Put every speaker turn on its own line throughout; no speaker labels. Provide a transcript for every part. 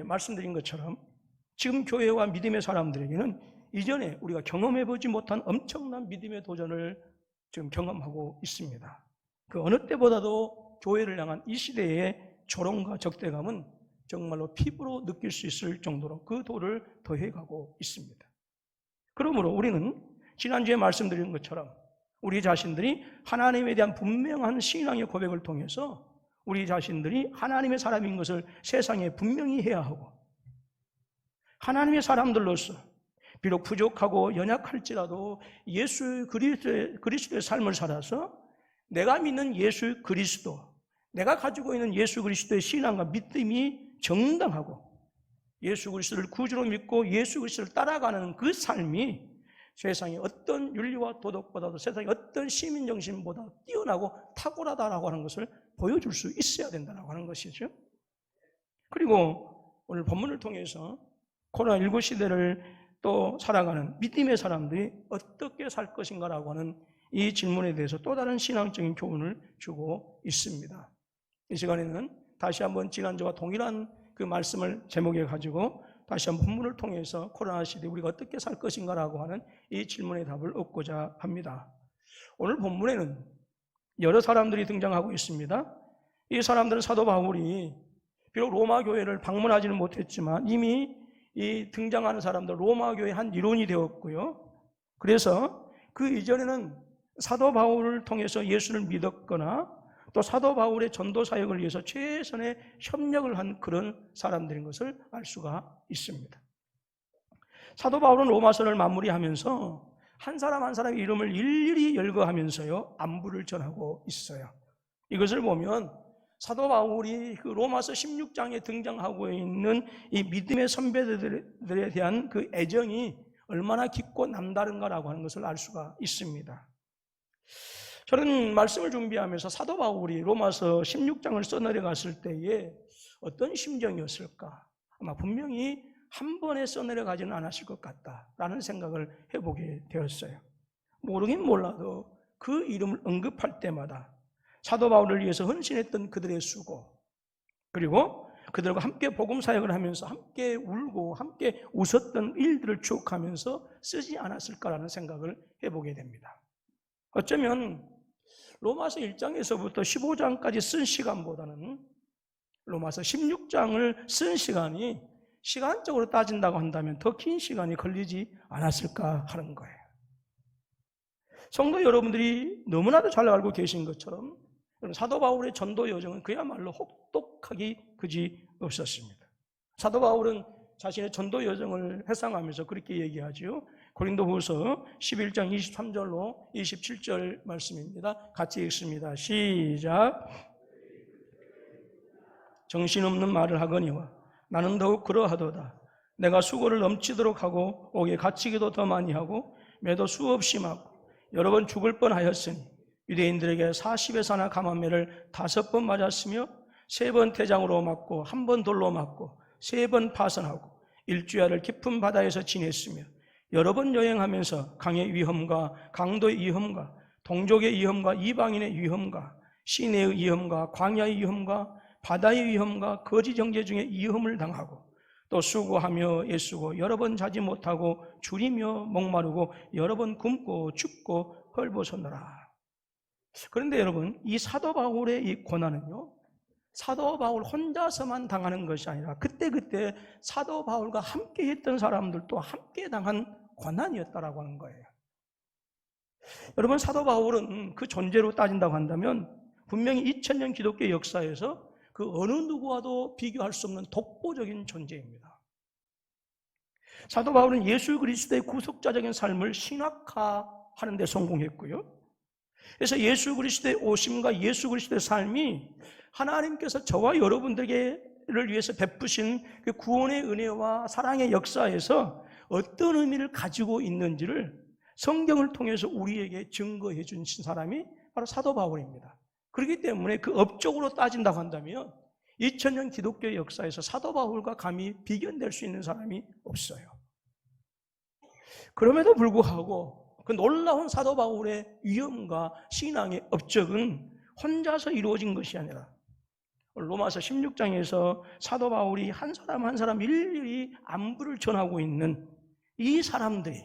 말씀드린 것처럼 지금 교회와 믿음의 사람들에게는 이전에 우리가 경험해보지 못한 엄청난 믿음의 도전을 지금 경험하고 있습니다. 그 어느 때보다도 교회를 향한 이 시대의 조롱과 적대감은 정말로 피부로 느낄 수 있을 정도로 그 도를 더해가고 있습니다. 그러므로 우리는 지난주에 말씀드린 것처럼 우리 자신들이 하나님에 대한 분명한 신앙의 고백을 통해서 우리 자신들이 하나님의 사람인 것을 세상에 분명히 해야 하고, 하나님의 사람들로서 비록 부족하고 연약할지라도 예수 그리스도의 삶을 살아서 내가 믿는 예수 그리스도, 내가 가지고 있는 예수 그리스도의 신앙과 믿음이 정당하고 예수 그리스도를 구주로 믿고 예수 그리스도를 따라가는 그 삶이 세상의 어떤 윤리와 도덕보다도 세상의 어떤 시민정신보다 뛰어나고 탁월하다라고 하는 것을 보여줄 수 있어야 된다고 하는 것이죠. 그리고 오늘 본문을 통해서 코로나19 시대를 또 살아가는 믿음의 사람들이 어떻게 살 것인가라고 하는 이 질문에 대해서 또 다른 신앙적인 교훈을 주고 있습니다. 이 시간에는 다시 한번 지난주와 동일한 그 말씀을 제목에 가지고 다시 한번 본문을 통해서 코로나 시대에 우리가 어떻게 살 것인가라고 하는 이 질문의 답을 얻고자 합니다. 오늘 본문에는 여러 사람들이 등장하고 있습니다. 이 사람들은 사도 바울이 비록 로마 교회를 방문하지는 못했지만 이미 이 등장하는 사람들 로마 교회의 한 일원이 되었고요. 그래서 그 이전에는 사도 바울을 통해서 예수를 믿었거나 또 사도 바울의 전도 사역을 위해서 최선의 협력을 한 그런 사람들인 것을 알 수가 있습니다. 사도 바울은 로마서를 마무리하면서 한 사람 한 사람의 이름을 일일이 열거하면서요 안부를 전하고 있어요. 이것을 보면 사도 바울이 그 로마서 16장에 등장하고 있는 이 믿음의 선배들에 대한 그 애정이 얼마나 깊고 남다른가라고 하는 것을 알 수가 있습니다. 저는 말씀을 준비하면서 사도 바울이 로마서 16장을 써내려갔을 때에 어떤 심정이었을까? 아마 분명히 한 번에 써내려가지는 않았을 것 같다라는 생각을 해보게 되었어요. 모르긴 몰라도 그 이름을 언급할 때마다 사도 바울을 위해서 헌신했던 그들의 수고, 그리고 그들과 함께 복음 사역을 하면서 함께 울고 함께 웃었던 일들을 추억하면서 쓰지 않았을까라는 생각을 해보게 됩니다. 어쩌면 로마서 1장에서부터 15장까지 쓴 시간보다는 로마서 16장을 쓴 시간이 시간적으로 따진다고 한다면 더 긴 시간이 걸리지 않았을까 하는 거예요. 성도 여러분들이 너무나도 잘 알고 계신 것처럼 사도 바울의 전도 여정은 그야말로 혹독하기 그지 없었습니다. 사도 바울은 자신의 전도 여정을 회상하면서 그렇게 얘기하죠. 고린도후서 11장 23절로 27절 말씀입니다. 같이 읽습니다. 시작. 정신없는 말을 하거니와 나는 더욱 그러하도다. 내가 수고를 넘치도록 하고 옥에 갇히기도 더 많이 하고 매도 수없이 맞고 여러 번 죽을 뻔하였으니 유대인들에게 40에서나 감한매를 5번 맞았으며 3번 태장으로 맞고 1번 돌로 맞고 3번 파선하고 일주야를 깊은 바다에서 지냈으며 여러 번 여행하면서 강의 위험과 강도의 위험과 동족의 위험과 이방인의 위험과 시내의 위험과 광야의 위험과 바다의 위험과 거지 정죄 중에 위험을 당하고 또 수고하며 애쓰고 여러 번 자지 못하고 줄이며 목마르고 여러 번 굶고 춥고 헐벗었노라. 그런데 여러분, 이 사도 바울의 이 고난은요 사도 바울 혼자서만 당하는 것이 아니라 그때 사도 바울과 함께 했던 사람들도 함께 당한 고난이었다라고 하는 거예요. 여러분, 사도 바울은 그 존재로 따진다고 한다면 분명히 2000년 기독교 역사에서 그 어느 누구와도 비교할 수 없는 독보적인 존재입니다. 사도 바울은 예수 그리스도의 구속자적인 삶을 신학화하는 데 성공했고요. 그래서 예수 그리스도의 오심과 예수 그리스도의 삶이 하나님께서 저와 여러분들을 위해서 베푸신 그 구원의 은혜와 사랑의 역사에서 어떤 의미를 가지고 있는지를 성경을 통해서 우리에게 증거해 주신 사람이 바로 사도 바울입니다. 그렇기 때문에 그 업적으로 따진다고 한다면 2000년 기독교 역사에서 사도 바울과 감히 비견될 수 있는 사람이 없어요. 그럼에도 불구하고 그 놀라운 사도 바울의 위엄과 신앙의 업적은 혼자서 이루어진 것이 아니라 로마서 16장에서 사도 바울이 한 사람 한 사람 일일이 안부를 전하고 있는 이 사람들이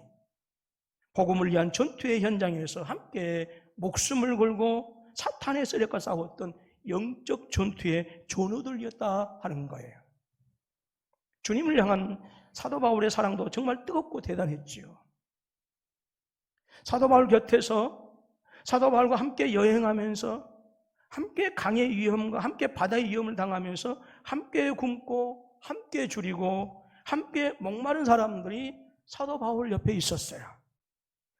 복음을 위한 전투의 현장에서 함께 목숨을 걸고 사탄의 세력과 싸웠던 영적 전투의 전우들이었다 하는 거예요. 주님을 향한 사도 바울의 사랑도 정말 뜨겁고 대단했지요. 사도 바울 곁에서 사도 바울과 함께 여행하면서 함께 강의 위험과 함께 바다의 위험을 당하면서 함께 굶고 함께 줄이고 함께 목마른 사람들이 사도 바울 옆에 있었어요.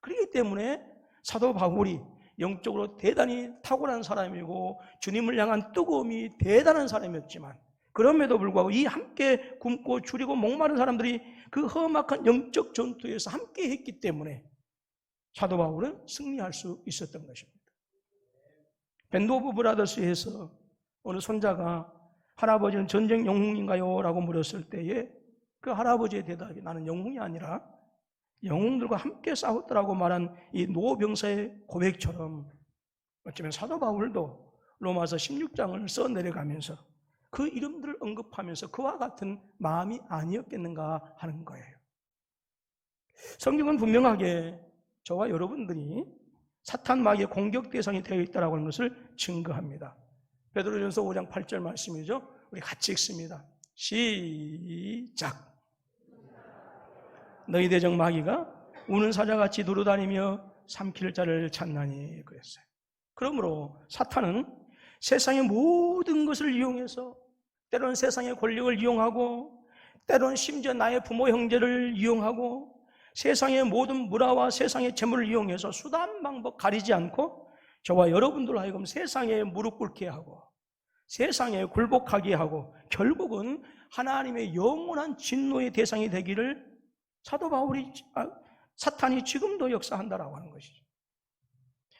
그렇기 때문에 사도 바울이 영적으로 대단히 탁월한 사람이고 주님을 향한 뜨거움이 대단한 사람이었지만 그럼에도 불구하고 이 함께 굶고 줄이고 목마른 사람들이 그 험악한 영적 전투에서 함께 했기 때문에 사도 바울은 승리할 수 있었던 것입니다. 밴드 오브 브라더스에서 어느 손자가 할아버지는 전쟁 영웅인가요? 라고 물었을 때에 그 할아버지의 대답이 나는 영웅이 아니라 영웅들과 함께 싸웠더라고 말한 이 노병사의 고백처럼 어쩌면 사도 바울도 로마서 16장을 써내려가면서 그 이름들을 언급하면서 그와 같은 마음이 아니었겠는가 하는 거예요. 성경은 분명하게 저와 여러분들이 사탄 마귀의 공격 대상이 되어 있다고 하는 것을 증거합니다. 베드로전서 5장 8절 말씀이죠. 우리 같이 읽습니다. 시작. 너희 대적 마귀가 우는 사자같이 두루다니며 삼킬 자를 찾나니 그랬어요. 그러므로 사탄은 세상의 모든 것을 이용해서 때로는 세상의 권력을 이용하고 때로는 심지어 나의 부모 형제를 이용하고 세상의 모든 문화와 세상의 재물을 이용해서 수단 방법 가리지 않고 저와 여러분들 하여금 세상에 무릎 꿇게 하고 세상에 굴복하게 하고 결국은 하나님의 영원한 진노의 대상이 되기를 사탄이 지금도 역사한다라고 하는 것이죠.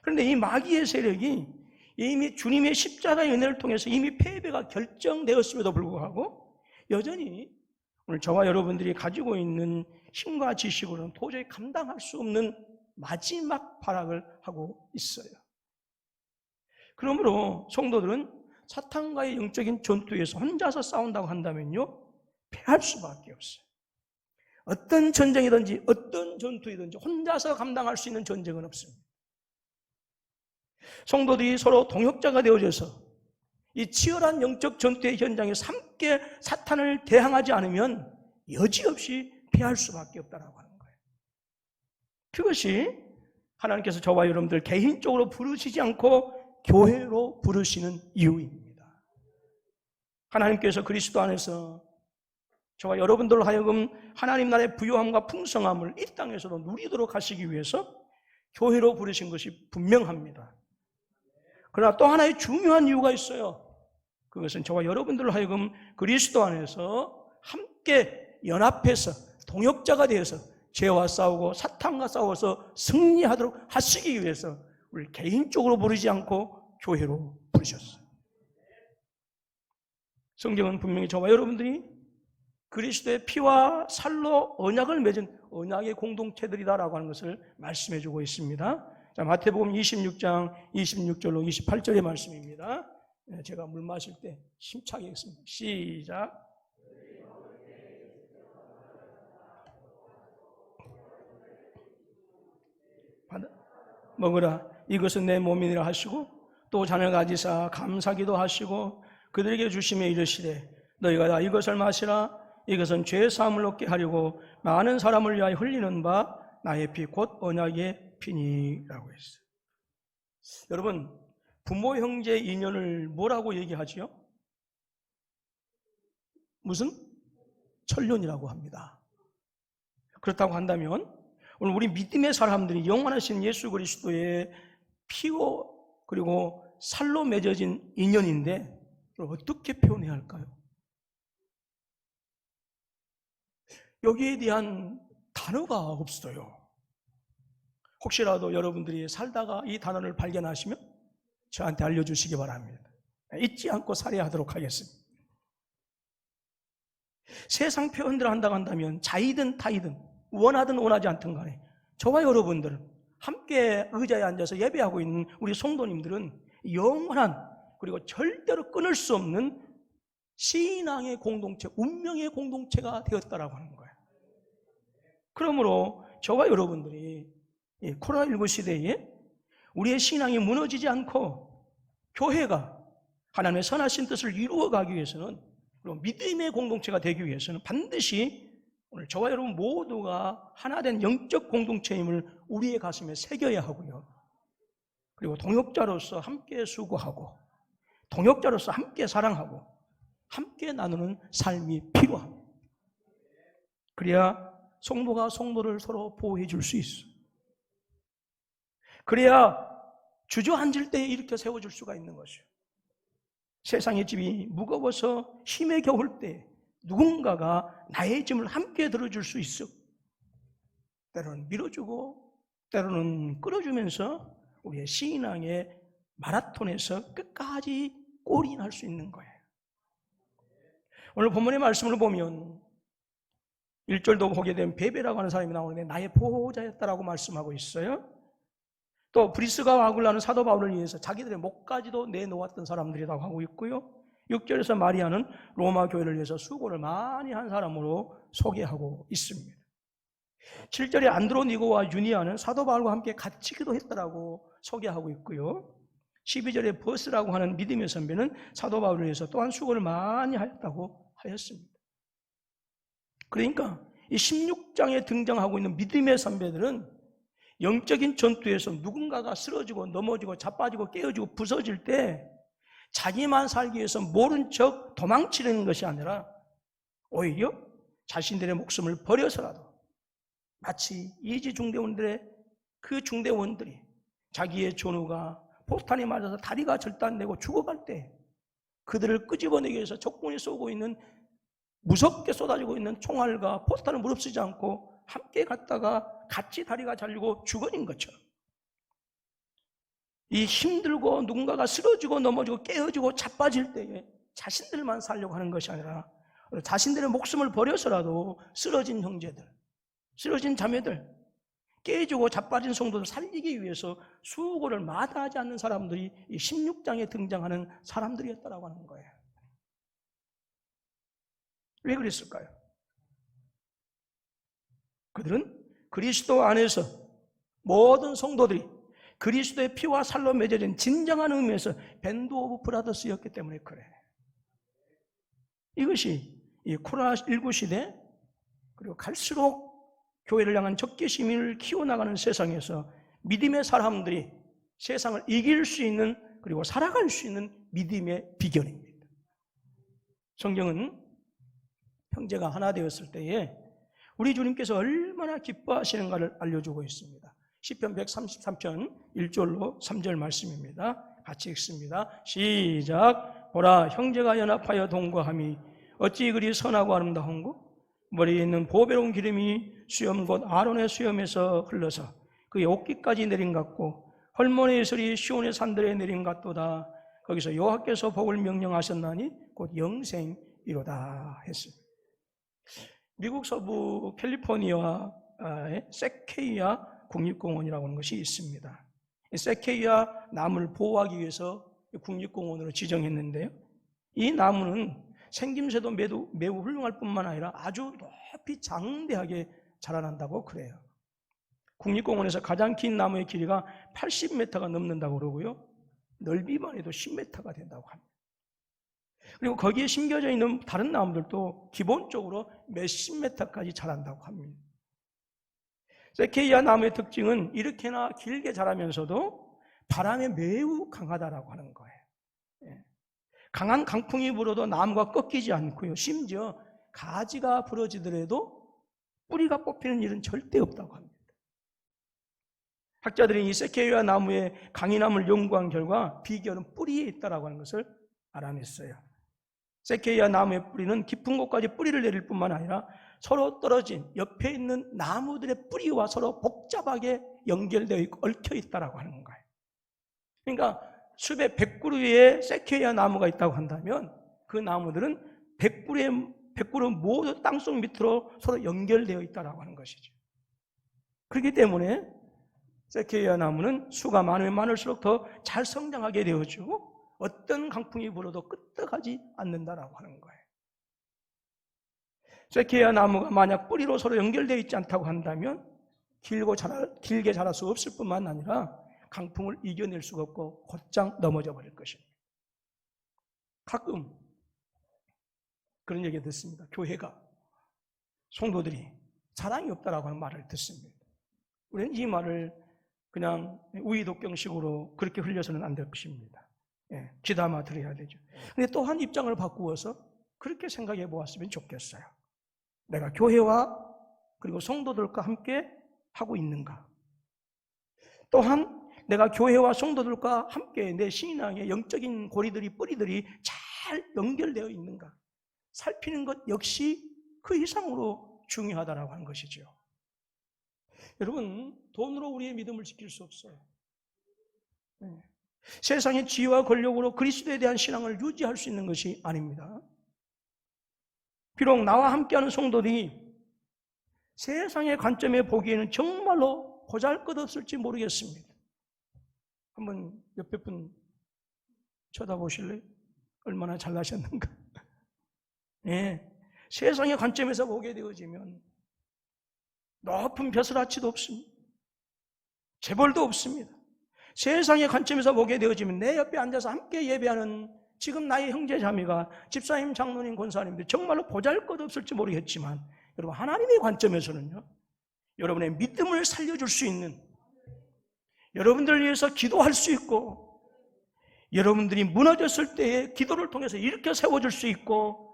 그런데 이 마귀의 세력이 이미 주님의 십자가의 은혜를 통해서 이미 패배가 결정되었음에도 불구하고 여전히 오늘 저와 여러분들이 가지고 있는 힘과 지식으로는 도저히 감당할 수 없는 마지막 발악을 하고 있어요. 그러므로 성도들은 사탄과의 영적인 전투에서 혼자서 싸운다고 한다면요, 패할 수밖에 없어요. 어떤 전쟁이든지 어떤 전투이든지 혼자서 감당할 수 있는 전쟁은 없습니다. 성도들이 서로 동역자가 되어져서 이 치열한 영적 전투의 현장에서 함께 사탄을 대항하지 않으면 여지없이 패할 수밖에 없다고 하는 거예요. 그것이 하나님께서 저와 여러분들 개인적으로 부르시지 않고 교회로 부르시는 이유입니다. 하나님께서 그리스도 안에서 저와 여러분들로 하여금 하나님 나라의 부요함과 풍성함을 이 땅에서도 누리도록 하시기 위해서 교회로 부르신 것이 분명합니다. 그러나 또 하나의 중요한 이유가 있어요. 그것은 저와 여러분들로 하여금 그리스도 안에서 함께 연합해서 동역자가 되어서 죄와 싸우고 사탄과 싸워서 승리하도록 하시기 위해서 우리 개인적으로 부르지 않고 교회로 부르셨어요. 성경은 분명히 저와 여러분들이 그리스도의 피와 살로 언약을 맺은 언약의 공동체들이다라고 하는 것을 말씀해주고 있습니다. 자, 마태복음 26장 26절로 28절의 말씀입니다. 제가 물 마실 때 힘차게 읽습니다. 시작. 먹으라, 이것은 내 몸이니라 하시고 또 잔을 가지사 감사기도 하시고 그들에게 주시며 이르시되 너희가 다 이것을 마시라, 이것은 죄 사함을 얻게 하려고 많은 사람을 위하여 흘리는 바 나의 피 곧 언약의 피니라고 했어요. 여러분, 부모 형제 인연을 뭐라고 얘기하지요? 무슨? 천륜이라고 합니다. 그렇다고 한다면 오늘 우리 믿음의 사람들이 영원하신 예수 그리스도의 피로 그리고 살로 맺어진 인연인데 어떻게 표현해야 할까요? 여기에 대한 단어가 없어요. 혹시라도 여러분들이 살다가 이 단어를 발견하시면 저한테 알려주시기 바랍니다. 잊지 않고 살해하도록 하겠습니다. 세상 표현대로 한다고 한다면 자이든 타이든 원하든 원하지 않든 간에 저와 여러분들은 함께 의자에 앉아서 예배하고 있는 우리 성도님들은 영원한 그리고 절대로 끊을 수 없는 신앙의 공동체, 운명의 공동체가 되었다라고 하는 거예요. 그러므로 저와 여러분들이 이 코로나19 시대에 우리의 신앙이 무너지지 않고 교회가 하나님의 선하신 뜻을 이루어가기 위해서는, 그리고 믿음의 공동체가 되기 위해서는 반드시 오늘 저와 여러분 모두가 하나된 영적 공동체임을 우리의 가슴에 새겨야 하고요. 그리고 동역자로서 함께 수고하고, 동역자로서 함께 사랑하고, 함께 나누는 삶이 필요합니다. 그래야 성도가 성도를 서로 보호해 줄 수 있어. 그래야 주저앉을 때 일으켜 세워줄 수가 있는 것이요. 세상의 짐이 무거워서 힘에 겨울 때 누군가가 나의 짐을 함께 들어줄 수 있어. 때로는 밀어주고 때로는 끌어주면서 우리의 신앙의 마라톤에서 끝까지 골인할 수 있는 거예요. 오늘 본문의 말씀을 보면 1절도 보게 되면 베베라고 하는 사람이 나오는데 나의 보호자였다라고 말씀하고 있어요. 또 브리스가와 아굴라는 사도 바울을 위해서 자기들의 목까지도 내놓았던 사람들이라고 하고 있고요. 6절에서 마리아는 로마 교회를 위해서 수고를 많이 한 사람으로 소개하고 있습니다. 7절에 안드로니고와 유니아는 사도 바울과 함께 같이 기도했다라고 소개하고 있고요. 12절에 버스라고 하는 믿음의 선배는 사도 바울을 위해서 또한 수고를 많이 하였다고 하였습니다. 그러니까 이 16장에 등장하고 있는 믿음의 선배들은 영적인 전투에서 누군가가 쓰러지고 넘어지고 자빠지고 깨어지고 부서질 때 자기만 살기 위해서 모른 척 도망치는 것이 아니라 오히려 자신들의 목숨을 버려서라도 마치 이지 중대원들의 그 중대원들이 자기의 전우가 포탄에 맞아서 다리가 절단되고 죽어갈 때 그들을 끄집어내기 위해서 적군이 쏘고 있는, 무섭게 쏟아지고 있는 총알과 포탄을 무릅쓰지 않고 함께 갔다가 같이 다리가 잘리고 죽어진 것처럼, 이 힘들고 누군가가 쓰러지고 넘어지고 깨어지고 자빠질 때에 자신들만 살려고 하는 것이 아니라 자신들의 목숨을 버려서라도 쓰러진 형제들, 쓰러진 자매들, 깨지고 자빠진 성도를 살리기 위해서 수고를 마다하지 않는 사람들이 이 16장에 등장하는 사람들이었다라고 하는 거예요. 왜 그랬을까요? 그들은 그리스도 안에서 모든 성도들이 그리스도의 피와 살로 맺어진 진정한 의미에서 밴드 오브 브라더스였기 때문에 그래. 이것이 이 코로나19 시대, 그리고 갈수록 교회를 향한 적개심을 키워나가는 세상에서 믿음의 사람들이 세상을 이길 수 있는, 그리고 살아갈 수 있는 믿음의 비결입니다. 성경은 형제가 하나 되었을 때에 우리 주님께서 얼마나 기뻐하시는가를 알려주고 있습니다. 시편 133편 1절로 3절 말씀입니다. 같이 읽습니다. 시작. 보라, 형제가 연합하여 동거함이 어찌 그리 선하고 아름다운고? 머리에 있는 보배로운 기름이 수염 곧 아론의 수염에서 흘러서 그의 옷깃까지 내린 같고 헐몬의 예술이 시온의 산들에 내린 같도다. 거기서 여호와께서 복을 명령하셨나니 곧 영생이로다 했습니다. 미국 서부 캘리포니아의 세케이아 국립공원이라고 하는 것이 있습니다. 세케이아 나무를 보호하기 위해서 국립공원으로 지정했는데요. 이 나무는 생김새도 매우 훌륭할 뿐만 아니라 아주 높이 장대하게 자라난다고 그래요. 국립공원에서 가장 긴 나무의 길이가 80m가 넘는다고 그러고요. 넓이만 해도 10m가 된다고 합니다. 그리고 거기에 심겨져 있는 다른 나무들도 기본적으로 몇십 미터까지 자란다고 합니다. 세케이아 나무의 특징은 이렇게나 길게 자라면서도 바람에 매우 강하다라고 하는 거예요. 강한 강풍이 불어도 나무가 꺾이지 않고요. 심지어 가지가 부러지더라도 뿌리가 뽑히는 일은 절대 없다고 합니다. 학자들이 이 세케이아 나무의 강인함을 연구한 결과 비결은 뿌리에 있다라고 하는 것을 알아냈어요. 세케이아 나무의 뿌리는 깊은 곳까지 뿌리를 내릴 뿐만 아니라 서로 떨어진 옆에 있는 나무들의 뿌리와 서로 복잡하게 연결되어 있고 얽혀 있다라고 하는 거예요. 그러니까 숲에 100그루의 세케이아 나무가 있다고 한다면 그 나무들은 100그루 모두 땅속 밑으로 서로 연결되어 있다라고 하는 것이죠. 그렇기 때문에 세케이아 나무는 수가 많으면 많을수록 더 잘 성장하게 되어지고 어떤 강풍이 불어도 끄떡하지 않는다라고 하는 거예요. 세케야 나무가 만약 뿌리로 서로 연결되어 있지 않다고 한다면 길게 자랄 수 없을 뿐만 아니라 강풍을 이겨낼 수가 없고 곧장 넘어져 버릴 것입니다. 가끔 그런 얘기 듣습니다. 교회가, 성도들이 사랑이 없다라고 하는 말을 듣습니다. 우리는 이 말을 그냥 우이독경식으로 그렇게 흘려서는 안 될 것입니다. 귀담아 들어야 되죠. 근데 또 한 입장을 바꾸어서 그렇게 생각해 보았으면 좋겠어요. 내가 교회와 그리고 성도들과 함께 하고 있는가? 또한 내가 교회와 성도들과 함께 내 신앙의 영적인 고리들이, 뿌리들이 잘 연결되어 있는가? 살피는 것 역시 그 이상으로 중요하다라고 하는 것이죠. 여러분, 돈으로 우리의 믿음을 지킬 수 없어요. 세상의 지위와 권력으로 그리스도에 대한 신앙을 유지할 수 있는 것이 아닙니다. 비록 나와 함께하는 성도들이 세상의 관점에 보기에는 정말로 보잘것없을지 모르겠습니다. 한번 옆에 분 쳐다보실래요? 얼마나 잘나셨는가? 세상의 관점에서 보게 되어지면 높은 벼슬아치도 없습니다. 재벌도 없습니다. 세상의 관점에서 보게 되어지면 내 옆에 앉아서 함께 예배하는 지금 나의 형제 자매가 집사님, 장로님, 권사님들 정말로 보잘것없을지 모르겠지만 여러분, 하나님의 관점에서는요, 여러분의 믿음을 살려줄 수 있는, 여러분들을 위해서 기도할 수 있고, 여러분들이 무너졌을 때에 기도를 통해서 일으켜 세워줄 수 있고,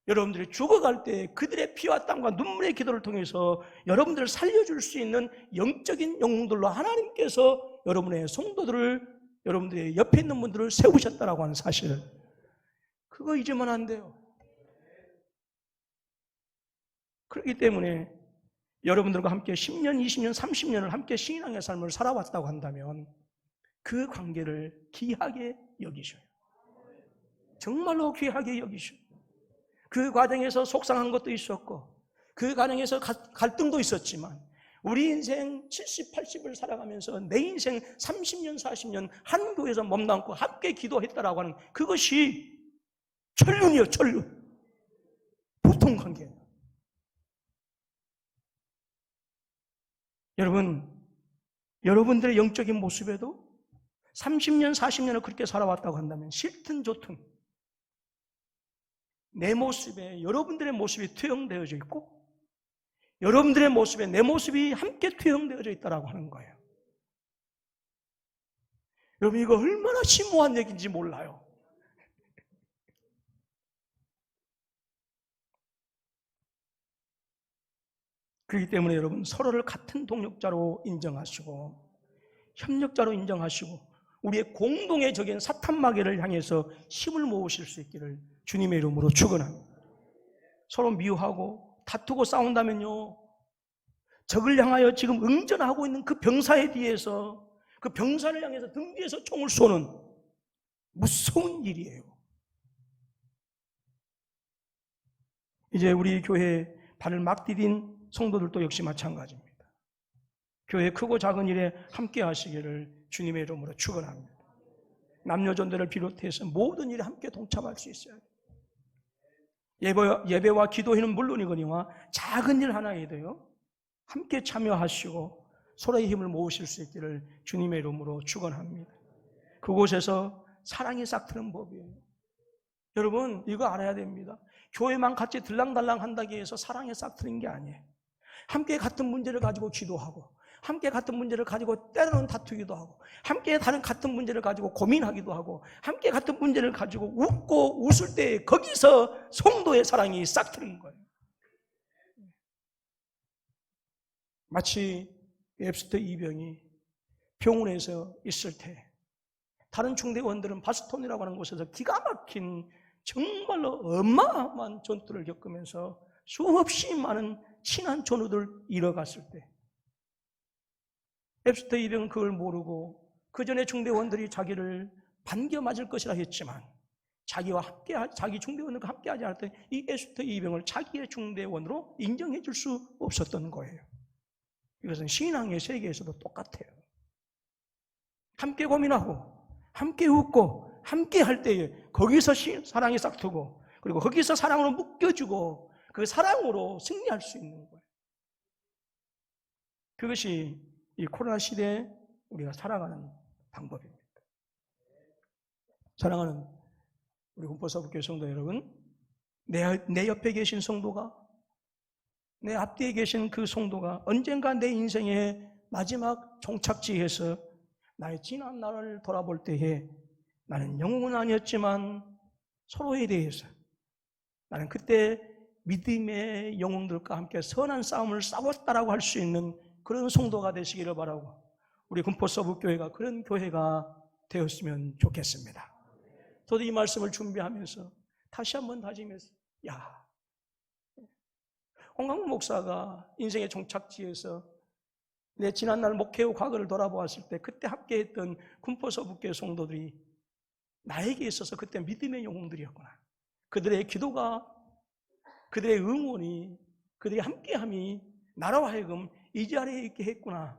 여러분들이 죽어갈 때 그들의 피와 땀과 눈물의 기도를 통해서 여러분들을 살려줄 수 있는 영적인 영웅들로 하나님께서 여러분의 성도들을, 여러분들의 옆에 있는 분들을 세우셨다라고 하는 사실을, 그거 잊으면 안 돼요. 그렇기 때문에 여러분들과 함께 10년, 20년, 30년을 함께 신앙의 삶을 살아왔다고 한다면 그 관계를 귀하게 여기셔요. 정말로 귀하게 여기셔요. 그 과정에서 속상한 것도 있었고 그 과정에서 갈등도 있었지만 우리 인생 70, 80을 살아가면서 내 인생 30년, 40년 한 교회에서 몸담고 함께 기도했다라고 하는 그것이 천륜이요, 천륜. 보통 관계예요. 여러분, 여러분들의 영적인 모습에도 30년, 40년을 그렇게 살아왔다고 한다면 싫든 좋든 내 모습에 여러분들의 모습이 투영되어져 있고 여러분들의 모습에 내 모습이 함께 투영되어져 있다고 하는 거예요. 여러분, 이거 얼마나 심오한 얘기인지 몰라요. 그렇기 때문에 여러분, 서로를 같은 동력자로 인정하시고 협력자로 인정하시고 우리의 공동의 적인 사탄 마귀를 향해서 힘을 모으실 수 있기를 주님의 이름으로 축원합니다. 서로 미워하고 다투고 싸운다면요, 적을 향하여 지금 응전하고 있는 그 병사에 뒤에서, 그 병사를 향해서 등 뒤에서 총을 쏘는 무서운 일이에요. 이제 우리 교회에 발을 막 디딘 성도들도 역시 마찬가지입니다. 교회 크고 작은 일에 함께 하시기를 주님의 이름으로 축원합니다. 남녀존대를 비롯해서 모든 일에 함께 동참할 수 있어야 돼요. 예배와 기도회는 물론이거니와 작은 일 하나에도요 함께 참여하시고 서로의 힘을 모으실 수 있기를 주님의 이름으로 축원합니다. 그곳에서 사랑이 싹트는 법이에요. 여러분, 이거 알아야 됩니다. 교회만 같이 들랑달랑 한다고 해서 사랑이 싹트는 게 아니에요. 함께 같은 문제를 가지고 기도하고 함께 같은 문제를 가지고 때로는 다투기도 하고 함께 같은 문제를 가지고 고민하기도 하고 함께 같은 문제를 가지고 웃고 웃을 때 거기서 성도의 사랑이 싹트는 거예요. 마치 앱스터 이병이 병원에서 있을 때 다른 중대원들은 바스톤이라고 하는 곳에서 기가 막힌 정말로 어마어마한 전투를 겪으면서 수없이 많은 친한 전우들 잃어갔을 때 앱스터 이병은 그걸 모르고 그 전에 중대원들이 자기를 반겨 맞을 것이라 했지만 자기 중대원들과 함께 하지 않았던 이 앱스터 이병을 자기의 중대원으로 인정해 줄 수 없었던 거예요. 이것은 신앙의 세계에서도 똑같아요. 함께 고민하고 함께 웃고 함께 할 때에 거기서 사랑이 싹트고 그리고 거기서 사랑으로 묶여주고 그 사랑으로 승리할 수 있는 거예요. 그것이 이 코로나 시대에 우리가 살아가는 방법입니다. 사랑하는 우리 군포사부교회 성도 여러분, 내 옆에 계신 성도가, 내 앞뒤에 계신 그 성도가 언젠가 내 인생의 마지막 종착지에서 나의 지난 날을 돌아볼 때에 나는 영웅은 아니었지만 서로에 대해서 나는 그때 믿음의 영웅들과 함께 선한 싸움을 싸웠다라고 할 수 있는 그런 성도가 되시기를 바라고 우리 군포서부교회가 그런 교회가 되었으면 좋겠습니다. 저도 이 말씀을 준비하면서 다시 한번 다짐해서 홍강무 목사가 인생의 종착지에서 내 지난날 목회후 과거를 돌아보았을 때 그때 함께했던 군포서부교회 성도들이 나에게 있어서 그때 믿음의 영웅들이었구나. 그들의 기도가, 그들의 응원이, 그들의 함께함이 나로 하여금 이 자리에 있게 했구나.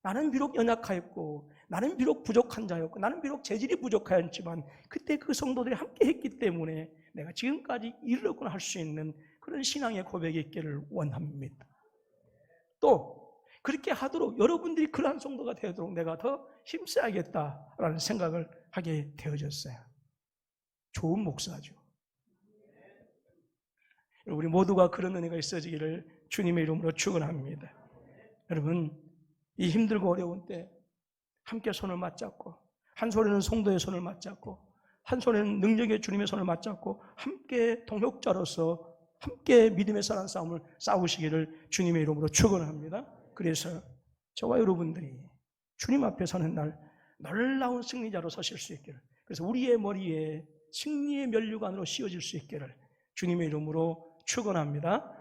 나는 비록 연약하였고 나는 비록 부족한 자였고 나는 비록 재질이 부족하였지만 그때 그 성도들이 함께했기 때문에 내가 지금까지 이르렀구나 할 수 있는 그런 신앙의 고백이 있기를 원합니다. 또 그렇게 하도록 여러분들이 그러한 성도가 되도록 내가 더 힘써야겠다라는 생각을 하게 되어졌어요. 좋은 목사죠. 우리 모두가 그런 은혜가 있어지기를 주님의 이름으로 축원합니다. 여러분, 이 힘들고 어려운 때 함께 손을 맞잡고, 한 손에는 성도의 손을 맞잡고, 한 손에는 능력의 주님의 손을 맞잡고 함께 동역자로서 함께 믿음의 사랑 싸움을 싸우시기를 주님의 이름으로 축원합니다. 그래서 저와 여러분들이 주님 앞에 서는 날 놀라운 승리자로 서실 수 있기를, 그래서 우리의 머리에 승리의 면류관으로 씌워질 수 있기를 주님의 이름으로 축원합니다.